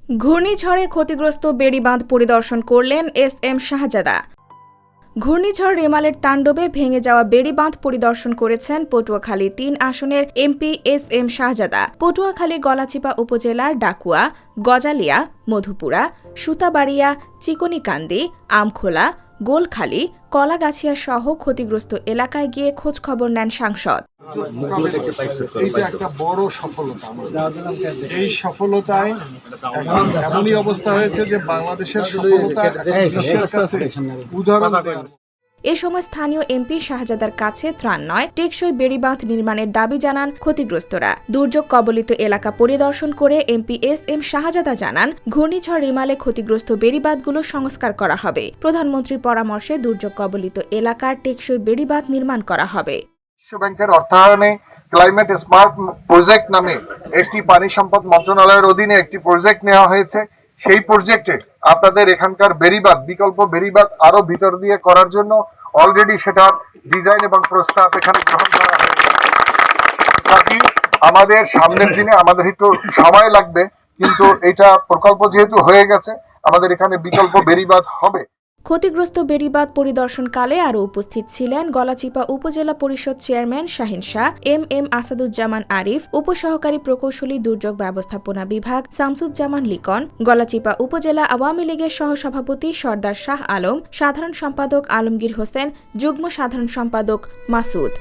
ঘূর্ণিঝড়ে ক্ষতিগ্রস্ত বেড়িবাঁধ পরিদর্শন করলেন এস.এম. শাহজাদা। ঘূর্ণিঝড় রেমালের তাণ্ডবে ভেঙে যাওয়া বেড়িবাঁধ পরিদর্শন করেছেন পটুয়াখালী ৩ আসনের এমপি এস.এম. শাহজাদা। পটুয়াখালী গলাচিপা উপজেলার ডাকুয়া, গজালিয়া, মধুপুরা, সুতাবাড়িয়া, চিকনিকান্দি, আমখোলা, গোলখালী, কলাগাছিয়া সহ ক্ষতিগ্রস্ত এলাকায় গিয়ে খোঁজখবর নেন সাংসদ। এইটা একটা বড় সফলতা। এই সফলতায় এমনই অবস্থা হয়েছে যে বাংলাদেশের সফলতা উদাহরণ। এ সময় স্থানীয় এমপি শাহজাদার কাছে ত্রাণ নয়, টেকসই বেড়িবাঁধ নির্মাণের দাবি জানান ক্ষতিগ্রস্তরা। দুর্যোগ কবলিত এলাকা পরিদর্শন করে এমপি এস.এম. শাহজাদা জানান, ঘূর্ণিঝড় রেমালে ক্ষতিগ্রস্ত বেড়িবাঁধগুলো সংস্কার করা হবে। প্রধানমন্ত্রীর পরামর্শে দুর্যোগ কবলিত এলাকার টেকসই বেড়িবাঁধ নির্মাণ করা হবে। বিশ্ব ব্যাংকের অর্থায়নে ক্লাইমেট স্মার্ট প্রজেক্ট নামে একটি পানি সম্পদ মন্ত্রণালয়ের অধীনে একটি প্রজেক্ট নেওয়া হয়েছে। সেই প্রজেক্টে আপনাদের এখানকার বেড়িবাঁধ, বিকল্প বেড়িবাঁধ আরো ভিতর দিয়ে করার জন্য অলরেডি সেটার ডিজাইন এবং প্রস্তাব এখানে গ্রহণ করা হয়েছে। আমাদের সামনের দিনে আমাদের একটু সময় লাগবে, কিন্তু এটা প্রকল্প যেহেতু হয়ে গেছে, আমাদের এখানে বিকল্প বেড়িবাঁধ হবে। ক্ষতিগ্রস্ত বেড়িবাঁধ পরিদর্শনকালে আরও উপস্থিত ছিলেন গলাচিপা উপজেলা পরিষদ চেয়ারম্যান শাহিন শাহ, এম আসাদুজ্জামান আরিফ, উপসহকারী প্রকৌশলী দুর্যোগ ব্যবস্থাপনা বিভাগ শামসুজ্জামান লিকন, গলাচিপা উপজেলা আওয়ামী লীগের সহসভাপতি সর্দার শাহ আলম, সাধারণ সম্পাদক আলমগীর হোসেন, যুগ্ম সাধারণ সম্পাদক মাসুদ।